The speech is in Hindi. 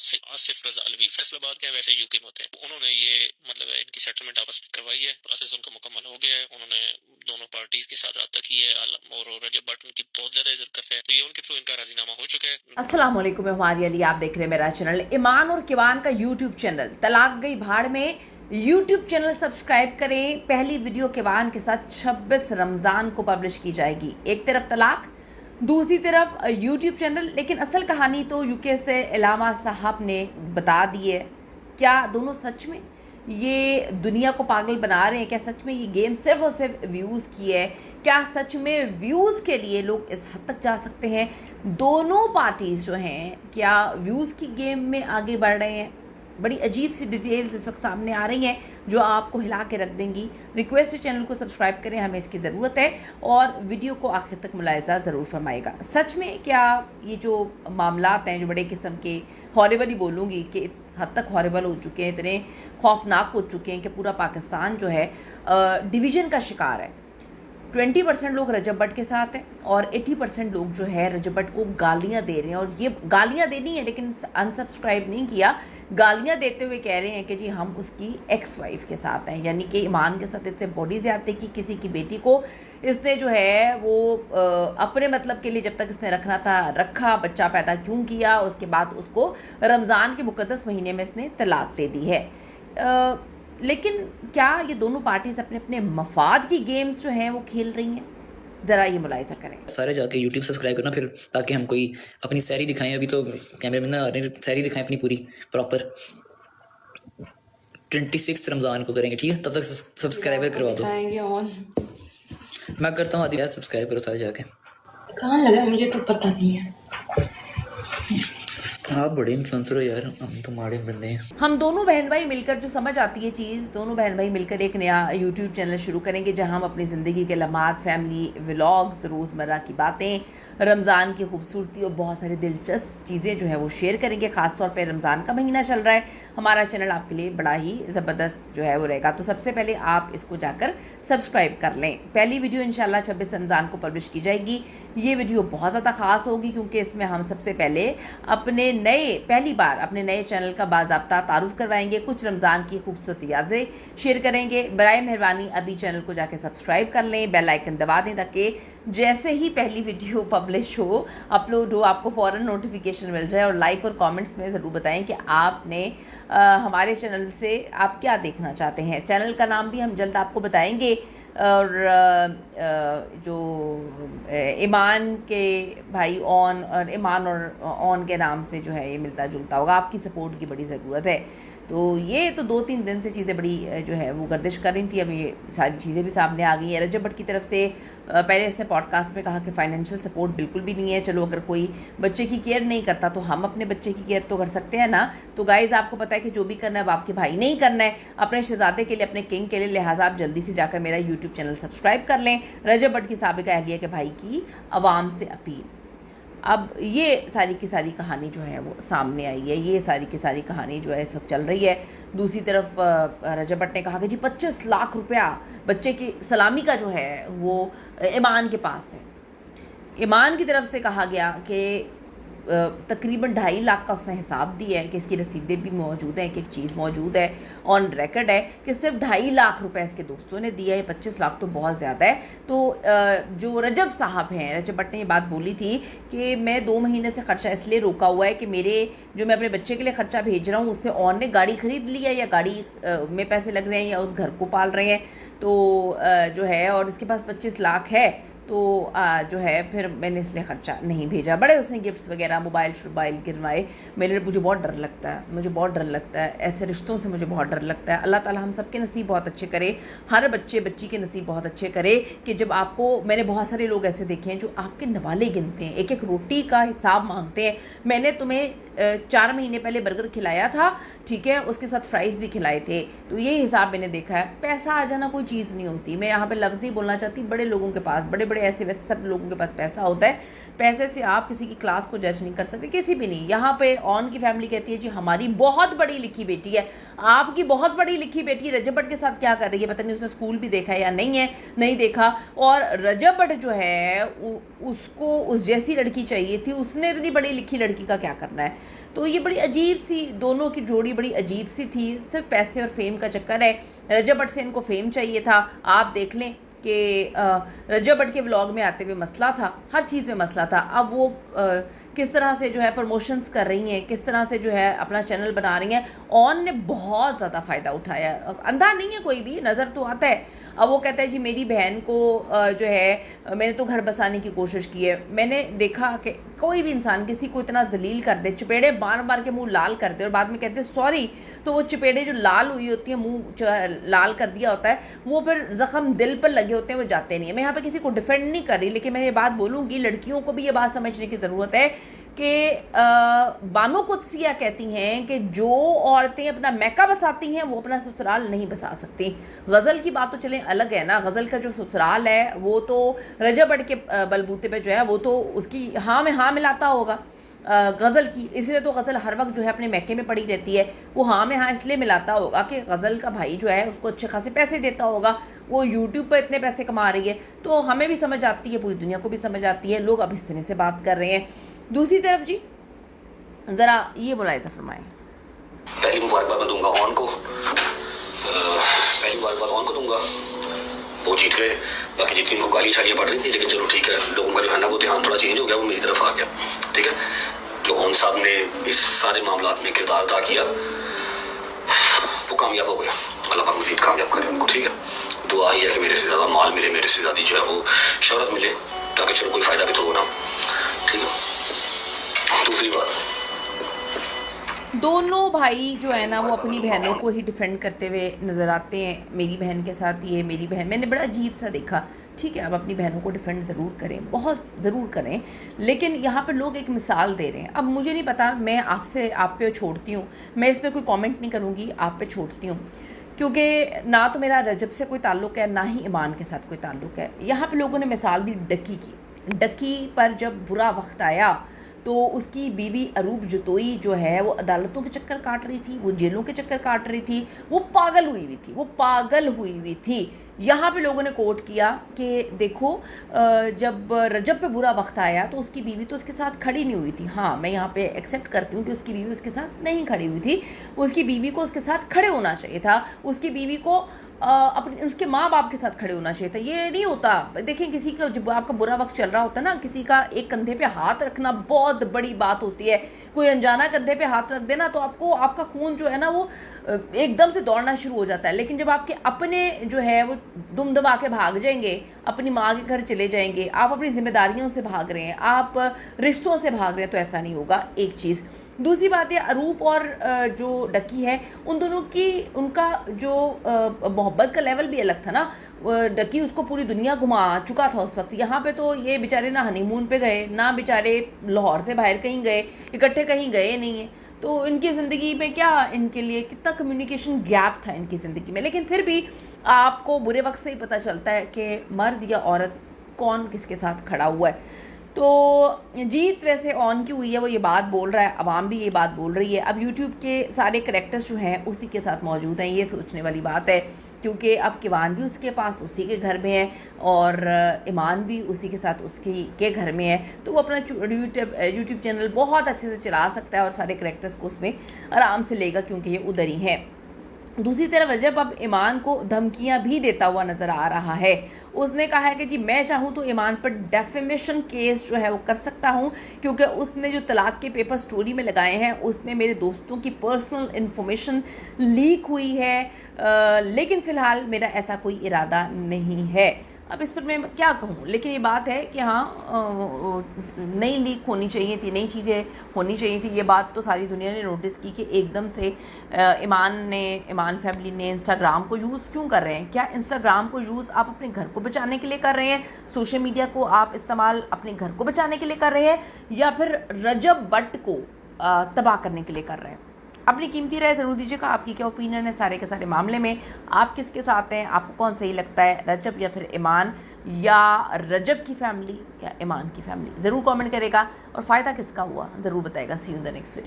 आसिफ रजा अलवी फैसलाबाद के वैसे यूके में होते हैं। उन्होंने ये मतलब इनकी सेटलमेंट आपस में करवाई है, प्रोसेस उनका मुकम्मल हो गया है। उन्होंने दोनों पार्टीज के साथ रब्ता की है और रजब भट्ट उनकी बहुत ज्यादा इज्जत करते हैं, तो ये उनके थ्रू इनका राजीनामा हो चुका है। अस्सलाम वालेकुम, मैं हुमारी अली, आप देख रहे हैं मेरा चैनल ईमान और किवान का यूट्यूब चैनल। तलाक गई भाड़ में यूट्यूब चैनल सब्सक्राइब करें। पहली वीडियो किवान के साथ 26 रमज़ान को पब्लिश की जाएगी। एक तरफ तलाक, दूसरी तरफ यूट्यूब चैनल। लेकिन असल कहानी तो यूके से इलामा साहब ने बता दी है। क्या दोनों सच में ये दुनिया को पागल बना रहे हैं? क्या सच में ये गेम सिर्फ और सिर्फ व्यूज़ की है? क्या सच में व्यूज़ के लिए लोग इस हद तक जा सकते हैं? दोनों पार्टीज़ जो हैं क्या व्यूज़ की गेम में आगे बढ़ रहे हैं? बड़ी अजीब सी डिटेल्स इस वक्त सामने आ रही हैं जो आपको हिला के रख देंगी। रिक्वेस्ट है चैनल को सब्सक्राइब करें, हमें इसकी ज़रूरत है, और वीडियो को आखिर तक मुलाहिज़ा ज़रूर फरमाएगा। सच में क्या ये जो मामलात हैं, जो बड़े किस्म के हॉरिबल ही बोलूँगी कि हद तक हॉरिबल हो चुके हैं, इतने खौफनाक हो चुके हैं कि पूरा पाकिस्तान जो है डिवीज़न का शिकार है। 20% लोग रजब भट्ट के साथ हैं और 80% लोग जो है रजब भट्ट को गालियाँ दे रहे हैं। और ये गालियाँ देनी है, लेकिन अनसब्सक्राइब नहीं किया। गालियाँ देते हुए कह रहे हैं कि जी हम उसकी एक्स वाइफ के साथ हैं, यानी कि ईमान के साथ इससे बॉडी ज़्यादती की। किसी की बेटी को इसने जो है वो अपने मतलब के लिए जब तक इसने रखना था रखा, बच्चा पैदा क्यों किया, उसके बाद उसको रमज़ान के मुक़द्दस महीने में इसने तलाक दे दी है। लेकिन क्या ये दोनों पार्टीज अपने अपने मफाद की गेम्स जो हैं वो खेल रही हैं? ज़रा ये मुलाहिज़ा करें। सारे जाके यूट्यूब सब्सक्राइब करना फिर, ताकि हम कोई अपनी सैरी दिखाएं। अभी तो कैमरे में ना सैरी दिखाएं अपनी पूरी प्रॉपर। 26 रमज़ान को करेंगे, ठीक है? तब तक सब्सक्राइबर करवा दो। मैं करता हूँ, आदि सब्सक्राइब करो सारे जाके। कहाँ लगा, मुझे तो पता नहीं है। आप बड़े इन्फ्लुएंसर हो यार, हम तो माड़े बंदे हैं। हम दोनों बहन भाई मिलकर, जो समझ आती है चीज़, दोनों बहन भाई मिलकर एक नया यूट्यूब चैनल शुरू करेंगे जहां हम अपनी ज़िंदगी के लम्हात, फैमिली व्लॉग्स, रोज़मर्रा की बातें, रमज़ान की खूबसूरती और बहुत सारी दिलचस्प चीज़ें जो है वो शेयर करेंगे। ख़ासतौर पर रमज़ान का महीना चल रहा है, हमारा चैनल आपके लिए बड़ा ही ज़बरदस्त जो है वो रहेगा। तो सबसे पहले आप इसको जाकर सब्सक्राइब कर लें। पहली वीडियो इंशाल्लाह 26 रमज़ान को पब्लिश की जाएगी। ये वीडियो बहुत ज़्यादा ख़ास होगी क्योंकि इसमें हम सबसे पहले पहली बार अपने नए चैनल का बाज़ाब्ता तारुफ करवाएंगे। कुछ रमज़ान की खूबसूरत यादें शेयर करेंगे। बराए मेहरबानी अभी चैनल को जाके सब्सक्राइब कर लें, बेल आइकन दबा दें, ताकि जैसे ही पहली वीडियो पब्लिश हो, अपलोड हो, आपको फ़ौरन नोटिफिकेशन मिल जाए। और लाइक और कमेंट्स में ज़रूर बताएं कि आपने हमारे चैनल से आप क्या देखना चाहते हैं। चैनल का नाम भी हम जल्द आपको बताएंगे। और जो ईमान के भाई ऑन और ईमान और ऑन के नाम से जो है ये मिलता जुलता होगा। आपकी सपोर्ट की बड़ी ज़रूरत है। तो ये तो 2-3 दिन से चीज़ें बड़ी जो है वो गर्दिश कर रही थी, अब ये सारी चीज़ें भी सामने आ गई हैं। रजब भट्ट की तरफ से पहले इसने पॉडकास्ट में कहा कि फाइनेंशियल सपोर्ट बिल्कुल भी नहीं है। चलो, अगर कोई बच्चे की केयर नहीं करता तो हम अपने बच्चे की केयर तो कर सकते हैं ना। तो गाइज़, आपको पता है कि जो भी करना है अब आपके भाई नहीं करना है, अपने शहजादे के लिए, अपने किंग के लिए। लिहाजा आप जल्दी से जाकर मेरा यूट्यूब चैनल सब्सक्राइब कर लें। रजब भट्ट की साबिका अहलिया के भाई की आवाम से अपील। अब ये सारी की सारी कहानी जो है वो सामने आई है। ये सारी की सारी कहानी जो है इस वक्त चल रही है। दूसरी तरफ रजब भट्ट ने कहा कि जी 25 लाख रुपया बच्चे की सलामी का जो है वो ईमान के पास है। ईमान की तरफ से कहा गया कि तकरीबन 2.5 लाख का उसने हिसाब दिया है कि इसकी रसीदें भी मौजूद हैं, एक चीज़ मौजूद है, ऑन रिकॉर्ड है कि सिर्फ 2.5 लाख रुपए इसके दोस्तों ने दिया है। 25 लाख तो बहुत ज़्यादा है। तो जो रजब साहब हैं, रजब भट्ट ने ये बात बोली थी कि मैं 2 महीने से ख़र्चा इसलिए रोका हुआ है कि मेरे जो मैं अपने बच्चे के लिए ख़र्चा भेज रहा हूँ उससे ऑन ने गाड़ी ख़रीद ली है, या गाड़ी में पैसे लग रहे हैं, या उस घर को पाल रहे हैं, तो जो है, और इसके पास 25 लाख है। तो जो है फिर मैंने इसलिए ख़र्चा नहीं भेजा। बड़े उसने गिफ्ट्स वगैरह, मोबाइल गिरवाए। मुझे बहुत डर लगता है, ऐसे रिश्तों से मुझे बहुत डर लगता है। अल्लाह ताला हम सबके नसीब बहुत अच्छे करे, हर बच्ची के नसीब बहुत अच्छे करे कि जब आपको, मैंने बहुत सारे लोग ऐसे देखे हैं जो आपके नवाले गिनते हैं, एक एक रोटी का हिसाब मांगते हैं। मैंने तुम्हें 4 महीने पहले बर्गर खिलाया था, ठीक है, उसके साथ फ्राइज़ भी खिलाए थे, तो ये हिसाब मैंने देखा है। पैसा आ जाना कोई चीज़ नहीं होती। मैं यहाँ पे लफ्ज़ नहीं बोलना चाहती, बड़े लोगों के पास, बड़े बड़े ऐसे वैसे सब लोगों के पास पैसा होता है, पैसे से आप किसी की क्लास को जज नहीं कर सकते, किसी भी नहीं। यहाँ पे ऑन की फैमिली कहती है जी हमारी बहुत बड़ी लिखी बेटी है, आपकी बहुत बड़ी लिखी बेटी रजब भट्ट के साथ क्या कर रही है पता नहीं, उसने स्कूल भी देखा है या नहीं है, नहीं देखा। और रजब भट्ट जो है उसको उस जैसी लड़की चाहिए थी, उसने इतनी बड़ी लिखी लड़की का क्या करना है। तो ये बड़ी अजीब सी दोनों की जोड़ी बड़ी अजीब सी थी, सिर्फ पैसे और फेम का चक्कर है। रजब भट्ट से इनको फेम चाहिए था, आप देख लें कि रजब भट्ट के व्लॉग में आते हुए मसला था, हर चीज़ में मसला था। अब वो किस तरह से जो है प्रमोशंस कर रही हैं, किस तरह से जो है अपना चैनल बना रही हैं, ऑन ने बहुत ज़्यादा फ़ायदा उठाया। अंधा नहीं है कोई भी, नज़र तो आता है। अब वो कहता है जी मेरी बहन को जो है मैंने तो घर बसाने की कोशिश की है। मैंने देखा कि कोई भी इंसान किसी को इतना जलील कर दे, चपेड़े बार बार के मुंह लाल कर दे और बाद में कहते सॉरी, तो वो चपेड़े जो लाल हुई होती है, मुंह लाल कर दिया होता है, वो फिर जख्म दिल पर लगे होते हैं, वो जाते नहीं है। मैं यहाँ पे किसी को डिफेंड नहीं कर रही, लेकिन मैं ये बात बोलूँगी लड़कियों को भी ये बात समझने की ज़रूरत है कि बानो कुद्सिया कहती हैं कि जो औरतें अपना मैका बसाती हैं वो अपना ससुराल नहीं बसा सकती। गज़ल की बात तो चलें अलग है ना, गज़ल का जो ससुराल है वो तो रजब भट्ट के बलबूते पे जो है वो तो उसकी हाँ में हाँ मिलाता होगा गज़ल की, इसलिए तो गज़ल हर वक्त जो है अपने मैके में पड़ी रहती है। वो हाँ में हाँ इसलिए मिलाता होगा कि गज़ल का भाई जो है उसको अच्छे खासे पैसे देता होगा, वो यूट्यूब पर इतने पैसे कमा रही है। तो हमें भी समझ आती है, पूरी दुनिया को भी समझ आती है, लोग अब इस तरह से बात कर रहे हैं। दूसरी तरफ जी ज़रा ये मुलाहिज़ा फरमाएं। पहली मुबारकबाद मैं दूंगा ऑन को, पहली मुबारकबाद ऑन को दूंगा, वो जीत गए। बाकी जितनी उनको गाली छालियाँ पड़ रही थी, लेकिन चलो ठीक है, लोगों का जो है ना वो ध्यान थोड़ा चेंज हो गया, वो मेरी तरफ आ गया। ठीक है, जो ऑन साहब ने इस सारे मामलात में किरदार अदा किया वो कामयाब हो गया। अल्लाह पाक मज़ीद कामयाब करे उनको। ठीक है, दुआ ही है कि मेरे से ज़्यादा माल मिले, मेरे से ज़्यादा जो है वो शोहरत मिले, ताकि चलो कोई फ़ायदा भी तो हो ना। ठीक है, दूसरी बात, दोनों भाई जो है ना वो अपनी बहनों को ही डिफेंड करते हुए नज़र आते हैं। मेरी बहन के साथ ये, मेरी बहन, मैंने बड़ा अजीब सा देखा। ठीक है, आप अपनी बहनों को डिफेंड ज़रूर करें, बहुत ज़रूर करें, लेकिन यहाँ पर लोग एक मिसाल दे रहे हैं। अब मुझे नहीं पता, मैं आपसे आप पे छोड़ती हूँ, मैं इस पर कोई कमेंट नहीं करूँगी, आप पे छोड़ती हूँ, क्योंकि ना तो मेरा रजब से कोई ताल्लुक़ है, ना ही ईमान के साथ कोई ताल्लुक़ है। यहाँ पर लोगों ने मिसाल दी डक्की की। डक्की पर जब बुरा वक्त आया तो उसकी बीवी अरूप जतोई जो है वो अदालतों के चक्कर काट रही थी, वो जेलों के चक्कर काट रही थी, वो पागल हुई हुई थी, वो पागल हुई हुई थी। यहाँ पे लोगों ने कोट किया कि देखो जब रजब पे बुरा वक्त आया तो उसकी बीवी तो उसके साथ खड़ी नहीं हुई थी। हाँ, मैं यहाँ पे एक्सेप्ट करती हूँ कि उसकी बीवी उसके साथ नहीं खड़ी हुई थी, उसकी बीवी को उसके साथ खड़े होना चाहिए था, उसकी बीवी को अपने उसके माँ बाप के साथ खड़े होना चाहिए था। ये नहीं होता। देखें, किसी का जब आपका बुरा वक्त चल रहा होता है ना, किसी का एक कंधे पे हाथ रखना बहुत बड़ी बात होती है। कोई अनजाना कंधे पे हाथ रख देना तो आपको, आपका खून जो है ना वो एकदम से दौड़ना शुरू हो जाता है। लेकिन जब आपके अपने जो है वो दुम दबा के भाग जाएंगे, अपनी माँ के घर चले जाएंगे, आप अपनी जिम्मेदारियों से भाग रहे हैं, आप रिश्तों से भाग रहे हैं, तो ऐसा नहीं होगा। एक चीज़। दूसरी बात है, अरूप और जो डक्की है, उन दोनों की, उनका जो मोहब्बत का लेवल भी अलग था ना। डक्की उसको पूरी दुनिया घुमा चुका था उस वक्त। यहाँ पे तो ये बेचारे ना हनीमून पे गए, ना बेचारे लाहौर से बाहर कहीं गए, इकट्ठे कहीं गए नहीं हैं। तो इनकी ज़िंदगी में क्या, इनके लिए कितना कम्युनिकेशन गैप था इनकी ज़िंदगी में। लेकिन फिर भी आपको बुरे वक्त से ही पता चलता है कि मर्द या औरत कौन किसके साथ खड़ा हुआ है। तो जीत वैसे ऑन की हुई है, वो ये बात बोल रहा है, अवाम भी ये बात बोल रही है। अब यूट्यूब के सारे करैक्टर्स जो हैं उसी के साथ मौजूद हैं, ये सोचने वाली बात है, क्योंकि अब किवान भी उसके पास उसी के घर में है और ईमान भी उसी के साथ उसकी के घर में है। तो वो अपना यूट्यूब चैनल बहुत अच्छे से चला सकता है और सारे करैक्टर्स को उसमें आराम से लेगा, क्योंकि ये उधर ही है। दूसरी तरफ रजब अब ईमान को धमकियां भी देता हुआ नज़र आ रहा है। उसने कहा है कि जी मैं चाहूँ तो ईमान पर डेफेमेशन केस जो है वो कर सकता हूँ, क्योंकि उसने जो तलाक के पेपर स्टोरी में लगाए हैं उसमें मेरे दोस्तों की पर्सनल इन्फॉर्मेशन लीक हुई है, लेकिन फ़िलहाल मेरा ऐसा कोई इरादा नहीं है। अब इस पर मैं क्या कहूँ, लेकिन ये बात है कि हाँ नई लीक होनी चाहिए थी, नई चीज़ें होनी चाहिए थी। ये बात तो सारी दुनिया ने नोटिस की कि एकदम से ईमान फैमिली ने इंस्टाग्राम को यूज़ क्यों कर रहे हैं। क्या इंस्टाग्राम को यूज़ आप अपने घर को बचाने के लिए कर रहे हैं, सोशल मीडिया को आप इस्तेमाल अपने घर को बचाने के लिए कर रहे हैं, या फिर रजब भट्ट को तबाह करने के लिए कर रहे हैं। अपनी कीमती राय ज़रूर दीजिएगा, आपकी क्या ओपिनियन है सारे के सारे मामले में, आप किसके साथ हैं, आपको कौन सही लगता है, रजब या फिर ईमान। या रजब की फैमिली या ईमान की फैमिली, ज़रूर कमेंट करेगा और फ़ायदा किसका हुआ ज़रूर बताएगा। See you in the next video.